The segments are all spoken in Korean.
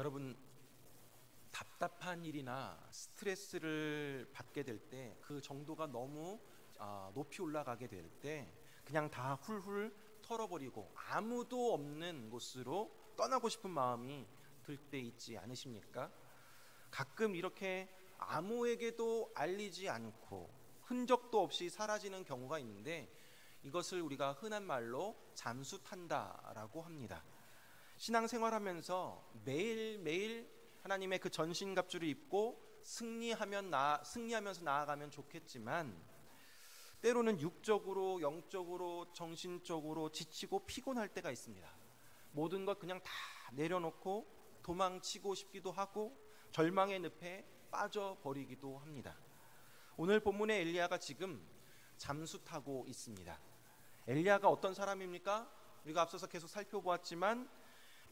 여러분, 답답한 일이나 스트레스를 받게 될 때 그 정도가 너무 높이 올라가게 될 때 그냥 다 훌훌 털어버리고 아무도 없는 곳으로 떠나고 싶은 마음이 들 때 있지 않으십니까? 가끔 이렇게 아무에게도 알리지 않고 흔적도 없이 사라지는 경우가 있는데 이것을 우리가 흔한 말로 잠수탄다라고 합니다. 신앙생활하면서 매일매일 하나님의 그 전신갑주를 입고 승리하면서 나아가면 좋겠지만 때로는 육적으로, 영적으로, 정신적으로 지치고 피곤할 때가 있습니다. 모든 것 그냥 다 내려놓고 도망치고 싶기도 하고 절망의 늪에 빠져버리기도 합니다. 오늘 본문의 엘리야가 지금 잠수 타고 있습니다. 엘리야가 어떤 사람입니까? 우리가 앞서서 계속 살펴보았지만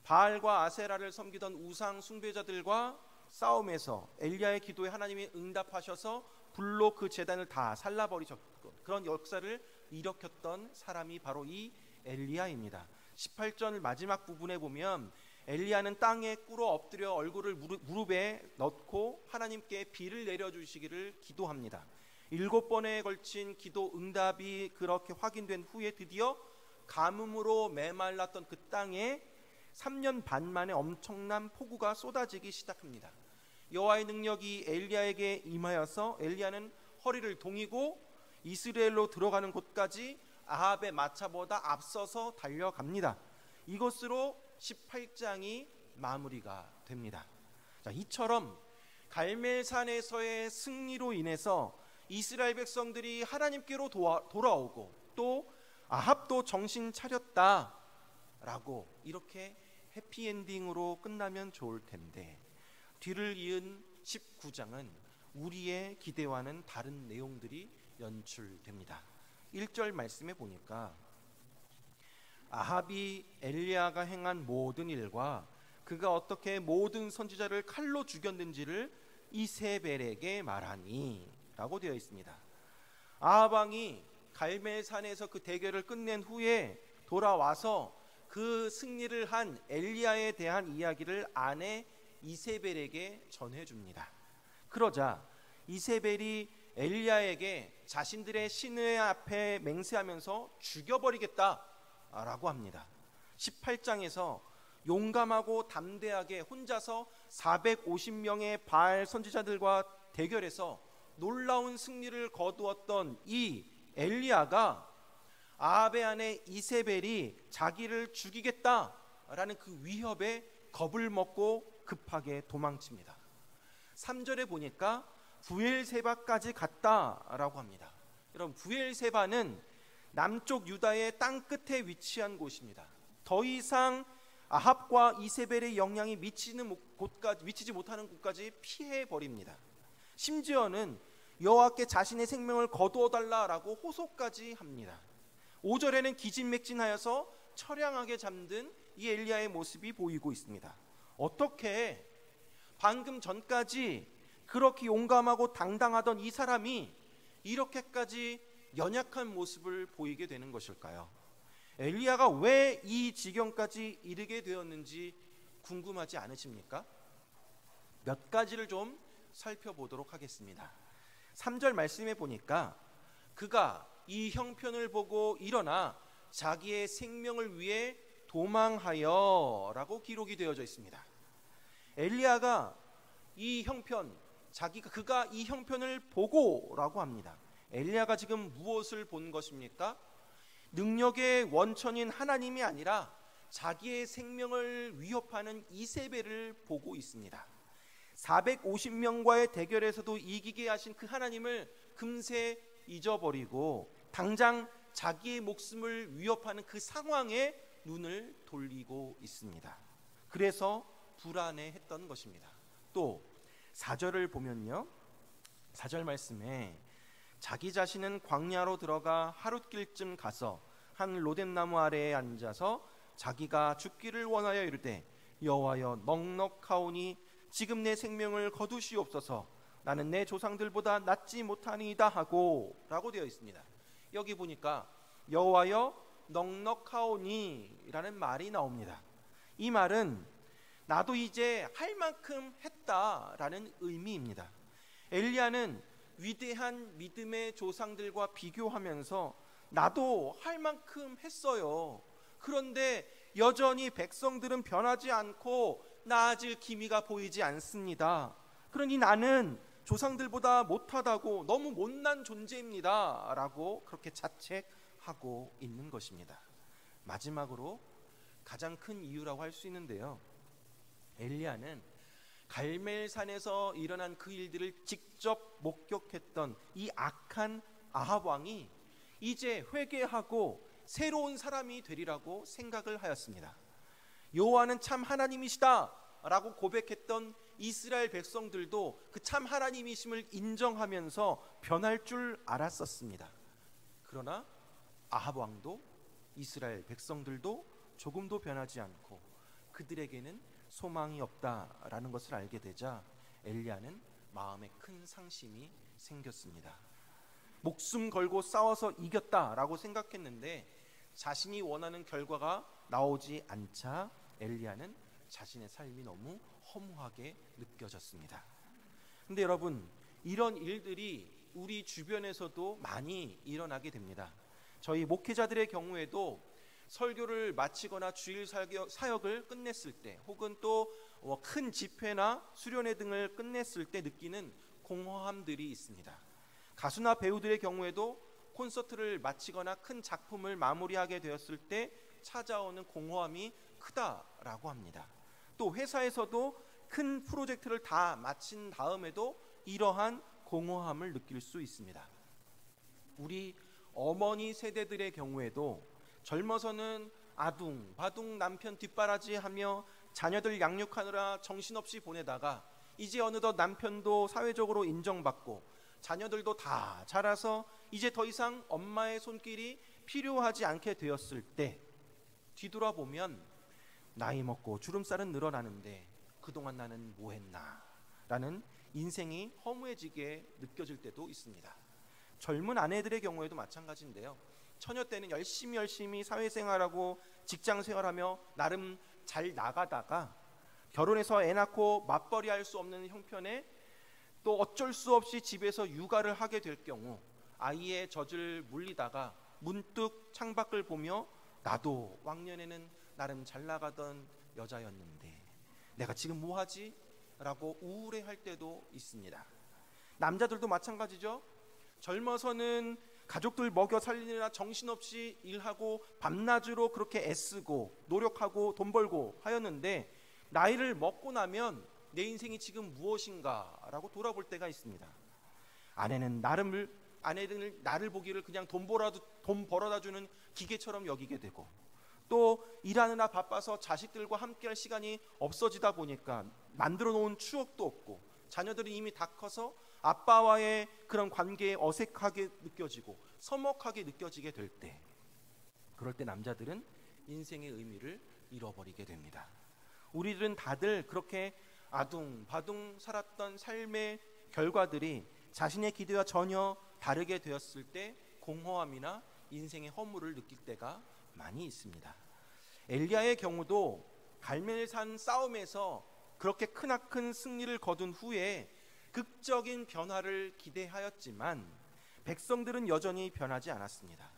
바알과 아세라를 섬기던 우상 숭배자들과 싸움에서 엘리야의 기도에 하나님이 응답하셔서 불로 그 제단을 다 살라버리셨고 그런 역사를 일으켰던 사람이 바로 이 엘리야입니다. 18절 마지막 부분에 보면 엘리야는 땅에 꿇어 엎드려 얼굴을 무릎에 넣고 하나님께 비를 내려주시기를 기도합니다. 7번에 걸친 기도 응답이 그렇게 확인된 후에 드디어 가뭄으로 메말랐던 그 땅에 3년 반 만에 엄청난 폭우가 쏟아지기 시작합니다. 여호와의 능력이 엘리야에게 임하여서 엘리야는 허리를 동이고 이스라엘로 들어가는 곳까지 아합의 마차보다 앞서서 달려갑니다. 이것으로 18장이 마무리가 됩니다. 자, 이처럼 갈멜산에서의 승리로 인해서 이스라엘 백성들이 하나님께로 돌아오고 또 아합도 정신 차렸다라고 이렇게 해피엔딩으로 끝나면 좋을 텐데 뒤를 이은 19장은 우리의 기대와는 다른 내용들이 연출됩니다. 1절 말씀에 보니까 아합이 엘리야가 행한 모든 일과 그가 어떻게 모든 선지자를 칼로 죽였는지를 이세벨에게 말하니 라고 되어 있습니다. 아합 왕이 갈멜산에서 그 대결을 끝낸 후에 돌아와서 그 승리를 한 엘리야에 대한 이야기를 아내 이세벨에게 전해줍니다. 그러자 이세벨이 엘리야에게 자신들의 신의 앞에 맹세하면서 죽여버리겠다라고 합니다. 18장에서 용감하고 담대하게 혼자서 450명의 바알 선지자들과 대결해서 놀라운 승리를 거두었던 이 엘리야가 아합의 아내 이세벨이 자기를 죽이겠다라는 그 위협에 겁을 먹고 급하게 도망칩니다. 3절에 보니까 부엘세바까지 갔다라고 합니다. 여러분, 부엘세바는 남쪽 유다의 땅 끝에 위치한 곳입니다. 더 이상 아합과 이세벨의 영향이 미치지 못하는 곳까지 피해 버립니다. 심지어는 여호와께 자신의 생명을 거두어 달라라고 호소까지 합니다. 5절에는 기진맥진하여서 처량하게 잠든 이 엘리야의 모습이 보이고 있습니다. 어떻게 방금 전까지 그렇게 용감하고 당당하던 이 사람이 이렇게까지 연약한 모습을 보이게 되는 것일까요? 엘리야가 왜 이 지경까지 이르게 되었는지 궁금하지 않으십니까? 몇 가지를 좀 살펴보도록 하겠습니다. 3절 말씀에 보니까 그가 이 형편을 보고 일어나 자기의 생명을 위해 도망하여 라고 기록이 되어져 있습니다. 엘리야가 이 형편, 그가 이 형편을 보고 라고 합니다. 엘리야가 지금 무엇을 본 것입니까? 능력의 원천인 하나님이 아니라 자기의 생명을 위협하는 이세벨을 보고 있습니다. 450명과의 대결에서도 이기게 하신 그 하나님을 금세 잊어버리고 당장 자기의 목숨을 위협하는 그 상황에 눈을 돌리고 있습니다. 그래서 불안해했던 것입니다. 또 4절을 보면요, 4절 말씀에 자기 자신은 광야로 들어가 하룻길쯤 가서 한 로뎀나무 아래에 앉아서 자기가 죽기를 원하여 이르되 여호와여 넉넉하오니 지금 내 생명을 거두시옵소서 나는 내 조상들보다 낫지 못하니이다 하고 라고 되어 있습니다. 여기 보니까 여호와여 넉넉하오니 라는 말이 나옵니다. 이 말은 나도 이제 할 만큼 했다라는 의미입니다. 엘리야는 위대한 믿음의 조상들과 비교하면서 나도 할 만큼 했어요. 그런데 여전히 백성들은 변하지 않고 나아질 기미가 보이지 않습니다. 그러니 나는 조상들보다 못하다고, 너무 못난 존재입니다 라고 그렇게 자책하고 있는 것입니다. 마지막으로 가장 큰 이유라고 할 수 있는데요, 엘리야는 갈멜산에서 일어난 그 일들을 직접 목격했던 이 악한 아합 왕이 이제 회개하고 새로운 사람이 되리라고 생각을 하였습니다. 여호와는 참 하나님이시다 라고 고백했던 이스라엘 백성들도 그 참 하나님이심을 인정하면서 변할 줄 알았었습니다. 그러나 아합 왕도 이스라엘 백성들도 조금도 변하지 않고 그들에게는 소망이 없다라는 것을 알게 되자 엘리야는 마음에 큰 상심이 생겼습니다. 목숨 걸고 싸워서 이겼다라고 생각했는데 자신이 원하는 결과가 나오지 않자 엘리야는 자신의 삶이 너무 허무하게 느껴졌습니다. 근데 여러분, 이런 일들이 우리 주변에서도 많이 일어나게 됩니다. 저희 목회자들의 경우에도 설교를 마치거나 주일 사역을 끝냈을 때, 혹은 또 큰 집회나 수련회 등을 끝냈을 때 느끼는 공허함들이 있습니다. 가수나 배우들의 경우에도 콘서트를 마치거나 큰 작품을 마무리하게 되었을 때 찾아오는 공허함이 크다라고 합니다. 또 회사에서도 큰 프로젝트를 다 마친 다음에도 이러한 공허함을 느낄 수 있습니다. 우리 어머니 세대들의 경우에도 젊어서는 아둥바둥 남편 뒷바라지하며 자녀들 양육하느라 정신없이 보내다가 이제 어느덧 남편도 사회적으로 인정받고 자녀들도 다 자라서 이제 더 이상 엄마의 손길이 필요하지 않게 되었을 때 뒤돌아보면 나이 먹고 주름살은 늘어나는데 그동안 나는 뭐 했나 라는 인생이 허무해지게 느껴질 때도 있습니다. 젊은 아내들의 경우에도 마찬가지인데요, 처녀 때는 열심히 사회생활하고 직장생활하며 나름 잘 나가다가 결혼해서 애 낳고 맞벌이 할 수 없는 형편에 또 어쩔 수 없이 집에서 육아를 하게 될 경우 아이의 젖을 물리다가 문득 창밖을 보며 나도 왕년에는 나름 잘 나가던 여자였는데 내가 지금 뭐하지? 라고 우울해할 때도 있습니다. 남자들도 마찬가지죠. 젊어서는 가족들 먹여 살리느라 정신없이 일하고 밤낮으로 그렇게 애쓰고 노력하고 돈 벌고 하였는데 나이를 먹고 나면 내 인생이 지금 무엇인가 라고 돌아볼 때가 있습니다. 아내는 나를 보기를 그냥 돈 벌어다 주는 기계처럼 여기게 되고, 또 일하느라 바빠서 자식들과 함께할 시간이 없어지다 보니까 만들어 놓은 추억도 없고 자녀들이 이미 다 커서 아빠와의 그런 관계에 어색하게 느껴지고 서먹하게 느껴지게 될 때, 그럴 때 남자들은 인생의 의미를 잃어버리게 됩니다. 우리들은 다들 그렇게 아둥바둥 살았던 삶의 결과들이 자신의 기대와 전혀 다르게 되었을 때 공허함이나 인생의 허물을 느낄 때가 많이 있습니다. 엘리야의 경우도 갈멜산 싸움에서 그렇게 크나큰 승리를 거둔 후에 극적인 변화를 기대하였지만 백성들은 여전히 변하지 않았습니다.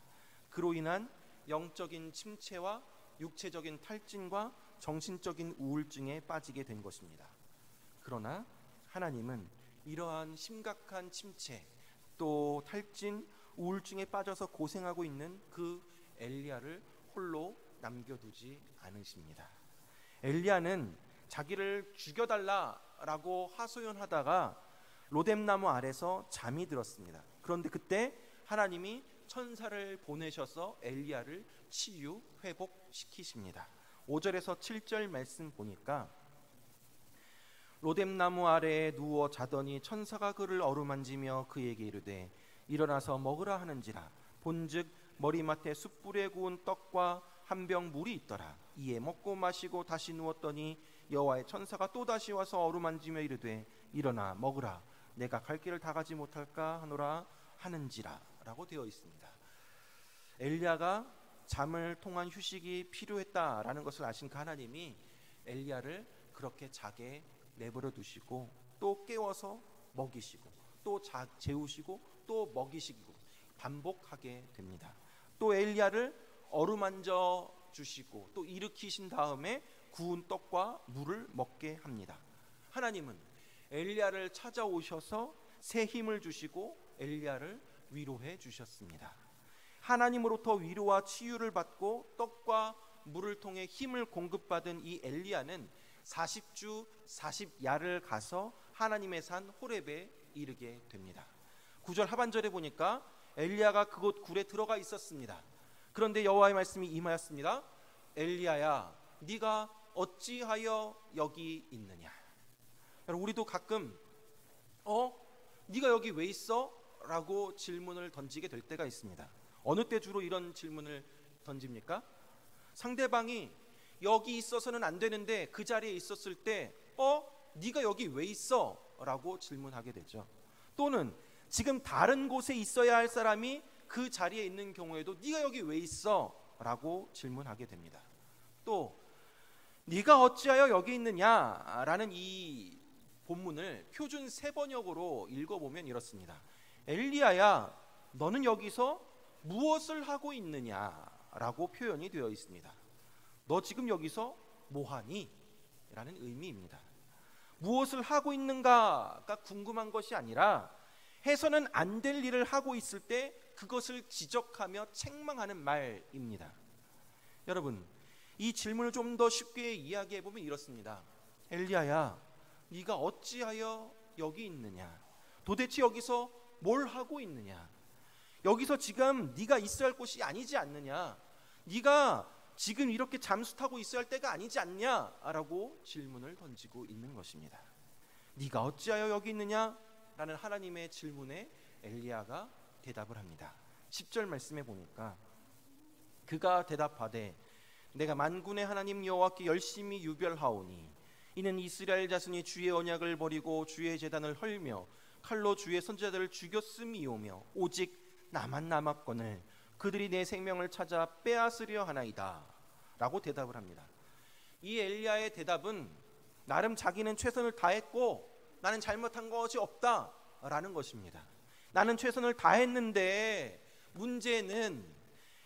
그로 인한 영적인 침체와 육체적인 탈진과 정신적인 우울증에 빠지게 된 것입니다. 그러나 하나님은 이러한 심각한 침체, 또 탈진, 우울증에 빠져서 고생하고 있는 그 엘리야를 홀로 남겨두지 않으십니다. 엘리야는 자기를 죽여달라라고 하소연하다가 로뎀나무 아래서 잠이 들었습니다. 그런데 그때 하나님이 천사를 보내셔서 엘리야를 치유 회복시키십니다. 5절에서 7절 말씀 보니까 로뎀나무 아래에 누워 자더니 천사가 그를 어루만지며 그에게 이르되 일어나서 먹으라 하는지라. 본즉 머리맡에 숯불에 구운 떡과 한 병 물이 있더라. 이에 먹고 마시고 다시 누웠더니 여호와의 천사가 또다시 와서 어루만지며 이르되 일어나 먹으라. 내가 갈 길을 다 가지 못할까 하노라 하는지라 라고 되어 있습니다. 엘리야가 잠을 통한 휴식이 필요했다라는 것을 아신 그 하나님이 엘리야를 그렇게 자게 내버려 두시고 또 깨워서 먹이시고 또 재우시고 또 먹이시고 반복하게 됩니다. 또 엘리야를 어루만져 주시고 또 일으키신 다음에 구운 떡과 물을 먹게 합니다. 하나님은 엘리야를 찾아오셔서 새 힘을 주시고 엘리야를 위로해 주셨습니다. 하나님으로부터 위로와 치유를 받고 떡과 물을 통해 힘을 공급받은 이 엘리야는 40주 40야를 가서 하나님의 산 호렙에 이르게 됩니다. 9절 하반절에 보니까 엘리야가 그곳 굴에 들어가 있었습니다. 그런데 여호와의 말씀이 임하였습니다. 엘리야야, 네가 어찌하여 여기 있느냐. 여러분, 우리도 가끔 네가 여기 왜 있어? 라고 질문을 던지게 될 때가 있습니다. 어느 때 주로 이런 질문을 던집니까? 상대방이 여기 있어서는 안 되는데 그 자리에 있었을 때 네가 여기 왜 있어? 라고 질문하게 되죠. 또는 지금 다른 곳에 있어야 할 사람이 그 자리에 있는 경우에도 네가 여기 왜 있어? 라고 질문하게 됩니다. 또 네가 어찌하여 여기 있느냐? 라는 이 본문을 표준 세번역으로 읽어보면 이렇습니다. 엘리야야, 너는 여기서 무엇을 하고 있느냐? 라고 표현이 되어 있습니다. 너 지금 여기서 뭐하니? 라는 의미입니다. 무엇을 하고 있는가가 궁금한 것이 아니라 해서는 안 될 일을 하고 있을 때 그것을 지적하며 책망하는 말입니다. 여러분, 이 질문을 좀 더 쉽게 이야기해 보면 이렇습니다. 엘리야야, 네가 어찌하여 여기 있느냐? 도대체 여기서 뭘 하고 있느냐? 여기서 지금 네가 있어야 할 곳이 아니지 않느냐? 네가 지금 이렇게 잠수 타고 있어야 할 때가 아니지 않냐? 라고 질문을 던지고 있는 것입니다. 네가 어찌하여 여기 있느냐? 라는 하나님의 질문에 엘리야가 대답을 합니다. 10절 말씀에 보니까 그가 대답하되 내가 만군의 하나님 여호와께 열심히 유별하오니 이는 이스라엘 자손이 주의 언약을 버리고 주의 제단을 헐며 칼로 주의 선지자들을 죽였음이오며 오직 나만 남았거늘 그들이 내 생명을 찾아 빼앗으려 하나이다 라고 대답을 합니다. 이 엘리야의 대답은 나름 자기는 최선을 다했고 나는 잘못한 것이 없다 라는 것입니다. 나는 최선을 다했는데 문제는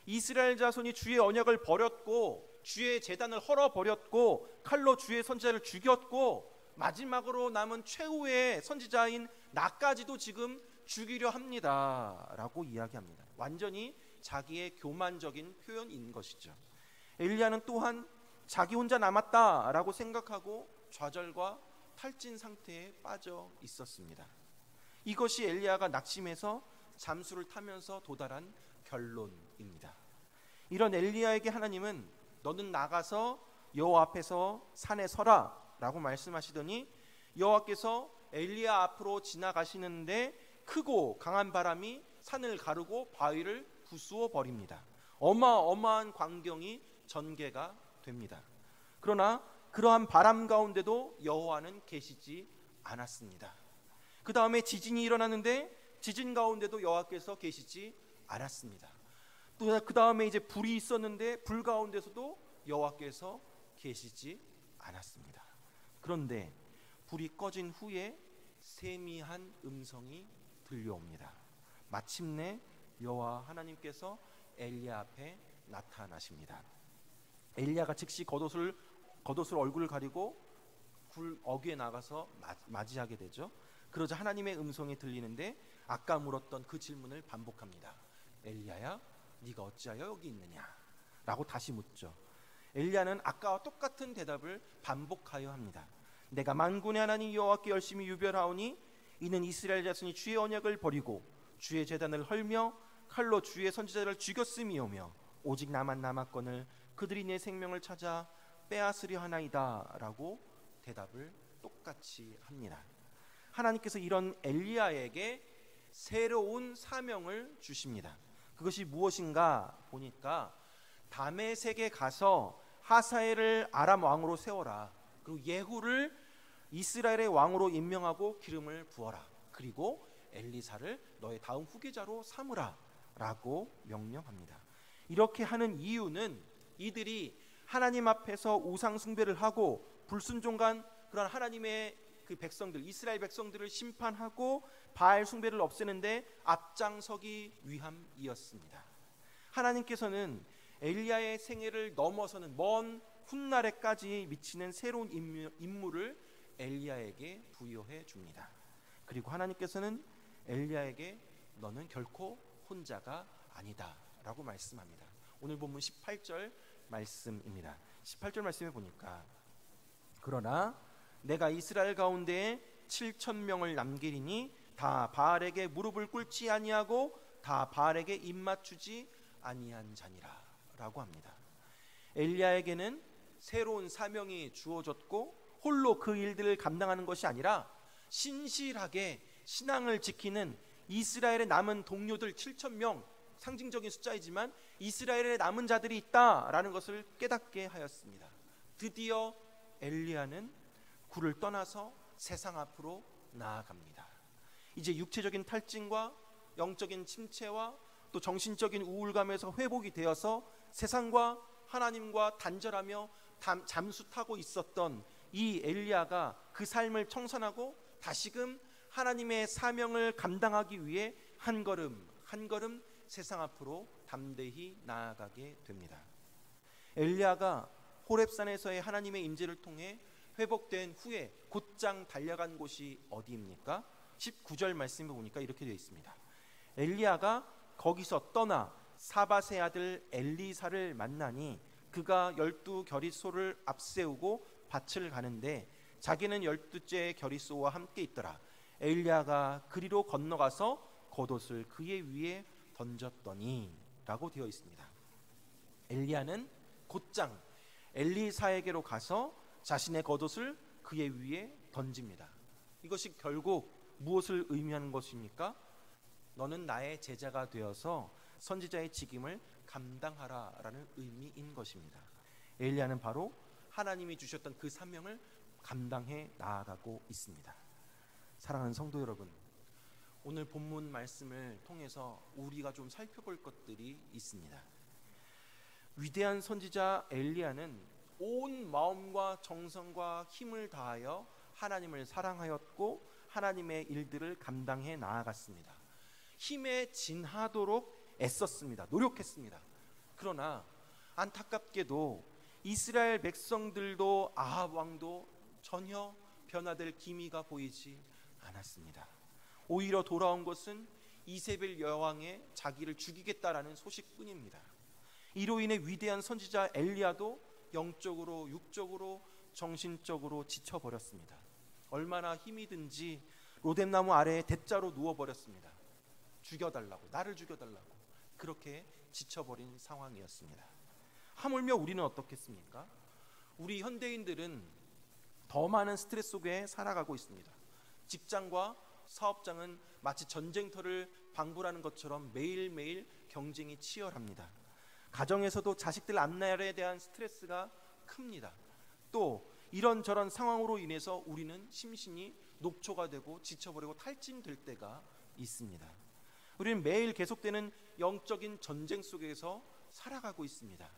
이스라엘 자손이 주의 언약을 버렸고 주의 제단을 헐어버렸고 칼로 주의 선지자를 죽였고 마지막으로 남은 최후의 선지자인 나까지도 지금 죽이려 합니다 라고 이야기합니다. 완전히 자기의 교만적인 표현인 것이죠. 엘리야는 또한 자기 혼자 남았다라고 생각하고 좌절과 탈진 상태에 빠져 있었습니다. 이것이 엘리야가 낙심해서 잠수를 타면서 도달한 결론입니다. 이런 엘리야에게 하나님은 너는 나가서 여호와 앞에서 산에 서라 라고 말씀하시더니 여호와께서 엘리야 앞으로 지나가시는데 크고 강한 바람이 산을 가르고 바위를 부수어 버립니다. 어마어마한 광경이 전개가 됩니다. 그러나 그러한 바람 가운데도 여호와는 계시지 않았습니다. 그 다음에 지진이 일어나는데 지진 가운데도 여호와께서 계시지 않았습니다. 또 그 다음에 이제 불이 있었는데 불 가운데서도 여호와께서 계시지 않았습니다. 그런데 불이 꺼진 후에 세미한 음성이 들려옵니다. 마침내 여호와 하나님께서 엘리야 앞에 나타나십니다. 엘리야가 즉시 겉옷을 얼굴을 가리고 굴 어귀에 나가서 맞이하게 되죠. 그러자 하나님의 음성이 들리는데 아까 물었던 그 질문을 반복합니다. 엘리야야, 네가 어찌하여 여기 있느냐? 라고 다시 묻죠. 엘리야는 아까와 똑같은 대답을 반복하여 합니다. 내가 만군의 하나님 여호와께 열심히 유별하오니 이는 이스라엘 자손이 주의 언약을 버리고 주의 제단을 헐며 칼로 주의 선지자를 죽였음이오며 오직 나만 남았거늘 그들이 내 생명을 찾아 빼앗으려 하나이다 라고 대답을 똑같이 합니다. 하나님께서 이런 엘리야에게 새로운 사명을 주십니다. 그것이 무엇인가 보니까 다메섹에 가서 하사엘을 아람 왕으로 세워라. 그리고 예후를 이스라엘의 왕으로 임명하고 기름을 부어라. 그리고 엘리사를 너의 다음 후계자로 삼으라 라고 명령합니다. 이렇게 하는 이유는 이들이 하나님 앞에서 우상 숭배를 하고 불순종한 그런 하나님의 그 백성들, 이스라엘 백성들을 심판하고 바알 숭배를 없애는데 앞장서기 위함이었습니다. 하나님께서는 엘리야의 생애를 넘어서는 먼 훗날에까지 미치는 새로운 임무를 엘리야에게 부여해 줍니다. 그리고 하나님께서는 엘리야에게 너는 결코 혼자가 아니다 라고 말씀합니다. 오늘 본문 18절 말씀입니다. 18절 말씀에 보니까 그러나 내가 이스라엘 가운데에 7,000명을 남기리니 다 바알에게 무릎을 꿇지 아니하고 다 바알에게 입맞추지 아니한 자니라 라고 합니다. 엘리야에게는 새로운 사명이 주어졌고 홀로 그 일들을 감당하는 것이 아니라 신실하게 신앙을 지키는 이스라엘의 남은 동료들 7,000명, 상징적인 숫자이지만 이스라엘의 남은 자들이 있다라는 것을 깨닫게 하였습니다. 드디어 엘리야는 굴을 떠나서 세상 앞으로 나아갑니다. 이제 육체적인 탈진과 영적인 침체와 또 정신적인 우울감에서 회복이 되어서 세상과 하나님과 단절하며 잠수 타고 있었던 이 엘리야가 그 삶을 청산하고 다시금 하나님의 사명을 감당하기 위해 한 걸음 한 걸음 세상 앞으로 담대히 나아가게 됩니다. 엘리야가 호렙산에서의 하나님의 임재를 통해 회복된 후에 곧장 달려간 곳이 어디입니까? 19절 말씀에 보니까 이렇게 되어 있습니다. 엘리야가 거기서 떠나 사밧의 아들 엘리사를 만나니 그가 12겨릿소를 앞세우고 밭을 가는데 자기는 12째 겨릿소와 함께 있더라. 엘리야가 그리로 건너가서 겉옷을 그의 위에 던졌더니 라고 되어 있습니다. 엘리야는 곧장 엘리사에게로 가서 자신의 겉옷을 그의 위에 던집니다. 이것이 결국 무엇을 의미하는 것입니까? 너는 나의 제자가 되어서 선지자의 직임을 감당하라 라는 의미인 것입니다. 엘리야는 바로 하나님이 주셨던 그 사명을 감당해 나아가고 있습니다. 사랑하는 성도 여러분, 오늘 본문 말씀을 통해서 우리가 좀 살펴볼 것들이 있습니다. 위대한 선지자 엘리야는 온 마음과 정성과 힘을 다하여 하나님을 사랑하였고 하나님의 일들을 감당해 나아갔습니다. 힘에 진하도록 애썼습니다. 노력했습니다. 그러나 안타깝게도 이스라엘 백성들도 아합 왕도 전혀 변화될 기미가 보이지 않았습니다. 오히려 돌아온 것은 이세벨 여왕의 자기를 죽이겠다라는 소식뿐입니다. 이로 인해 위대한 선지자 엘리야도 영적으로 육적으로 정신적으로 지쳐버렸습니다. 얼마나 힘이 든지 로뎀나무 아래에 대자로 누워버렸습니다. 죽여달라고, 나를 죽여달라고 그렇게 지쳐버린 상황이었습니다. 하물며 우리는 어떻겠습니까? 우리 현대인들은 더 많은 스트레스 속에 살아가고 있습니다. 직장과 사업장은 마치 전쟁터를 방불하는 것처럼 매일매일 경쟁이 치열합니다. 가정에서도 자식들 앞날에 대한 스트레스가 큽니다. 또 이런저런 상황으로 인해서 우리는 심신이 녹초가 되고 지쳐버리고 탈진될 때가 있습니다. 우리는 매일 계속되는 영적인 전쟁 속에서 살아가고 있습니다.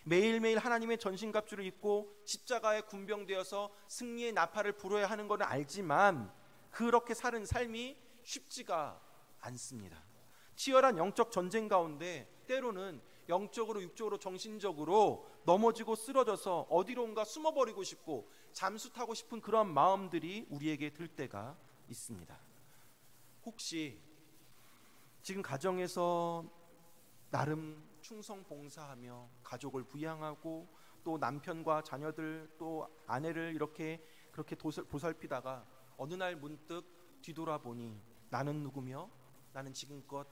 매일매일 하나님의 전신갑주를 입고 십자가에 군병되어서 승리의 나팔을 불어야 하는 것은 알지만 그렇게 사는 삶이 쉽지가 않습니다. 치열한 영적 전쟁 가운데 때로는 영적으로 육적으로 정신적으로 넘어지고 쓰러져서 어디론가 숨어버리고 싶고 잠수 타고 싶은 그런 마음들이 우리에게 들 때가 있습니다. 혹시 지금 가정에서 나름 충성 봉사하며 가족을 부양하고 또 남편과 자녀들 또 아내를 그렇게 보살피다가 어느 날 문득 뒤돌아보니 나는 누구며 나는 지금껏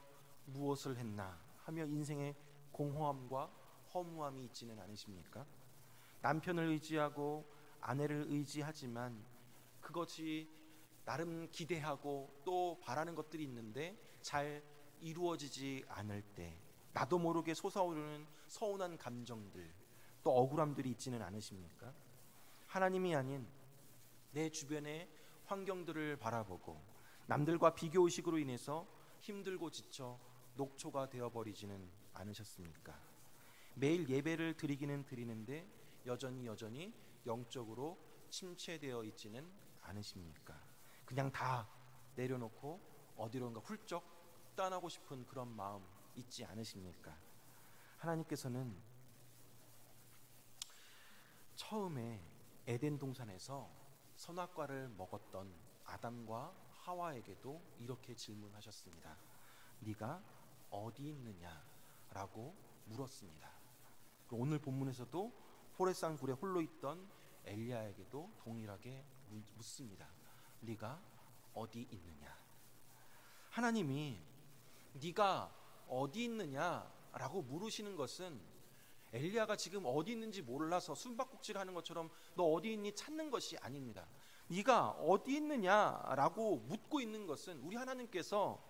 무엇을 했나 하며 인생의 공허함과 허무함이 있지는 않으십니까? 남편을 의지하고 아내를 의지하지만 그것이 나름 기대하고 또 바라는 것들이 있는데 잘 이루어지지 않을 때 나도 모르게 솟아오르는 서운한 감정들 또 억울함들이 있지는 않으십니까? 하나님이 아닌 내 주변의 환경들을 바라보고 남들과 비교의식으로 인해서 힘들고 지쳐 녹초가 되어버리지는 않으셨습니까? 매일 예배를 드리기는 드리는데 여전히 영적으로 침체되어 있지는 않으십니까? 그냥 다 내려놓고 어디론가 훌쩍 떠나고 싶은 그런 마음 있지 않으십니까? 하나님께서는 처음에 에덴 동산에서 선악과를 먹었던 아담과 하와에게도 이렇게 질문하셨습니다. 네가 어디 있느냐라고 물었습니다. 오늘 본문에서도 호레산 굴에 홀로 있던 엘리야에게도 동일하게 묻습니다. 네가 어디 있느냐? 하나님이 네가 어디 있느냐라고 물으시는 것은 엘리야가 지금 어디 있는지 몰라서 숨바꼭질하는 것처럼 너 어디 있니 찾는 것이 아닙니다. 네가 어디 있느냐라고 묻고 있는 것은 우리 하나님께서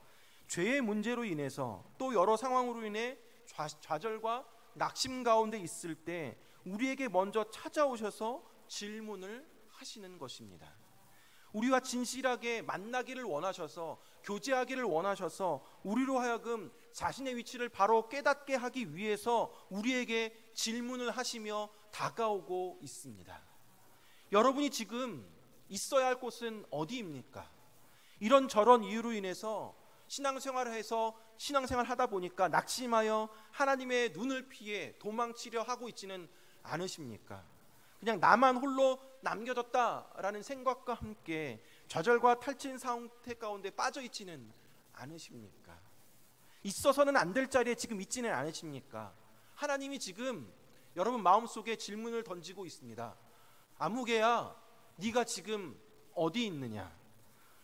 죄의 문제로 인해서 또 여러 상황으로 인해 좌절과 낙심 가운데 있을 때 우리에게 먼저 찾아오셔서 질문을 하시는 것입니다. 우리와 진실하게 만나기를 원하셔서 교제하기를 원하셔서 우리로 하여금 자신의 위치를 바로 깨닫게 하기 위해서 우리에게 질문을 하시며 다가오고 있습니다. 여러분이 지금 있어야 할 곳은 어디입니까? 이런저런 이유로 인해서 신앙생활을 해서 신앙생활 하다 보니까 낙심하여 하나님의 눈을 피해 도망치려 하고 있지는 않으십니까? 그냥 나만 홀로 남겨졌다라는 생각과 함께 좌절과 탈진 상태 가운데 빠져 있지는 않으십니까? 있어서는 안 될 자리에 지금 있지는 않으십니까? 하나님이 지금 여러분 마음속에 질문을 던지고 있습니다. 아무개야, 네가 지금 어디 있느냐?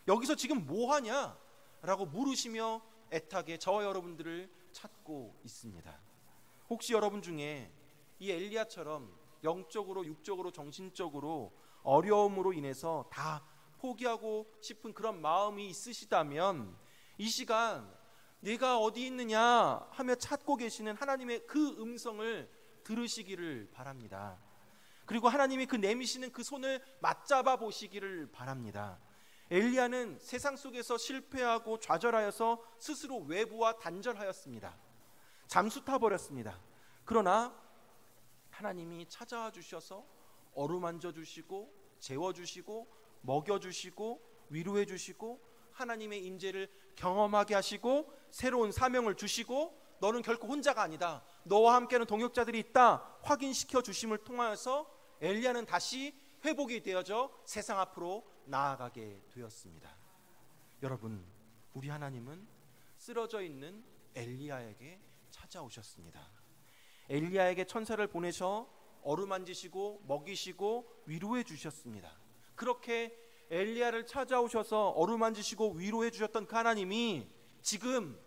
여기서 지금 뭐 하냐? 라고 물으시며 애타게 저와 여러분들을 찾고 있습니다. 혹시 여러분 중에 이 엘리야처럼 영적으로, 육적으로, 정신적으로 어려움으로 인해서 다 포기하고 싶은 그런 마음이 있으시다면 이 시간 내가 어디 있느냐 하며 찾고 계시는 하나님의 그 음성을 들으시기를 바랍니다. 그리고 하나님이 그 내미시는 그 손을 맞잡아 보시기를 바랍니다. 엘리야는 세상 속에서 실패하고 좌절하여서 스스로 외부와 단절하였습니다. 잠수 타버렸습니다. 그러나 하나님이 찾아와 주셔서 어루만져 주시고 재워주시고 먹여주시고 위로해주시고 하나님의 임재를 경험하게 하시고 새로운 사명을 주시고 너는 결코 혼자가 아니다, 너와 함께하는 동역자들이 있다 확인시켜 주심을 통하여서 엘리야는 다시 회복이 되어져 세상 앞으로 나아가게 되었습니다. 여러분, 우리 하나님은 쓰러져 있는 엘리야에게 찾아오셨습니다. 엘리야에게 천사를 보내셔 어루만지시고 먹이시고 위로해 주셨습니다. 그렇게 엘리야를 찾아오셔서 어루만지시고 위로해 주셨던 그 하나님이 지금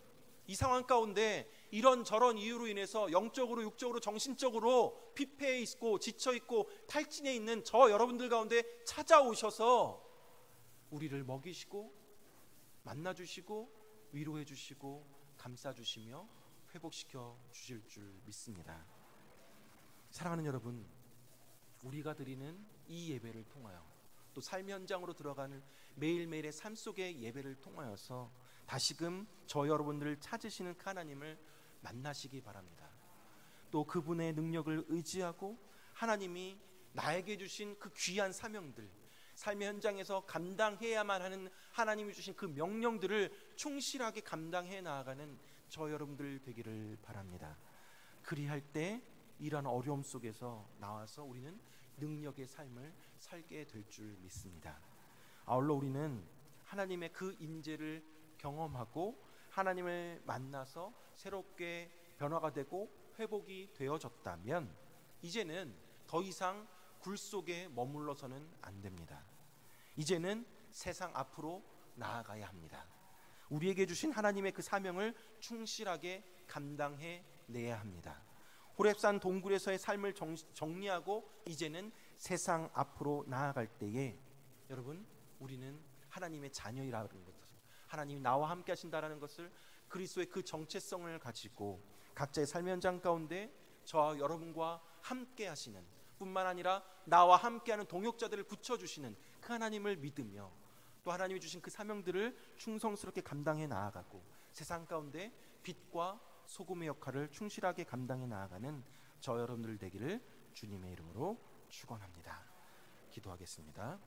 이 상황 가운데 이런저런 이유로 인해서 영적으로, 육적으로, 정신적으로 피폐해 있고 지쳐 있고 탈진해 있는 저 여러분들 가운데 찾아오셔서 우리를 먹이시고 만나주시고 위로해 주시고 감싸주시며 회복시켜 주실 줄 믿습니다. 사랑하는 여러분, 우리가 드리는 이 예배를 통하여 또 삶 현장으로 들어가는 매일매일의 삶 속의 예배를 통하여서 다시금 저 여러분들을 찾으시는 그 하나님을 만나시기 바랍니다. 또 그분의 능력을 의지하고 하나님이 나에게 주신 그 귀한 사명들, 삶의 현장에서 감당해야만 하는 하나님이 주신 그 명령들을 충실하게 감당해 나아가는 저 여러분들 되기를 바랍니다. 그리할 때 이러한 어려움 속에서 나와서 우리는 능력의 삶을 살게 될 줄 믿습니다. 아울러 우리는 하나님의 그 임재를 경험하고 하나님을 만나서 새롭게 변화가 되고 회복이 되어졌다면 이제는 더 이상 굴 속에 머물러서는 안 됩니다. 이제는 세상 앞으로 나아가야 합니다. 우리에게 주신 하나님의 그 사명을 충실하게 감당해 내야 합니다. 호렙산 동굴에서의 삶을 정리하고 이제는 세상 앞으로 나아갈 때에 여러분, 우리는 하나님의 자녀이라는 것을, 하나님이 나와 함께 하신다라는 것을, 그리스도의 그 정체성을 가지고 각자의 삶의 현장 가운데 저와 여러분과 함께 하시는 뿐만 아니라 나와 함께하는 동역자들을 붙여주시는 그 하나님을 믿으며 또 하나님이 주신 그 사명들을 충성스럽게 감당해 나아가고 세상 가운데 빛과 소금의 역할을 충실하게 감당해 나아가는 저 여러분들 되기를 주님의 이름으로 축원합니다. 기도하겠습니다.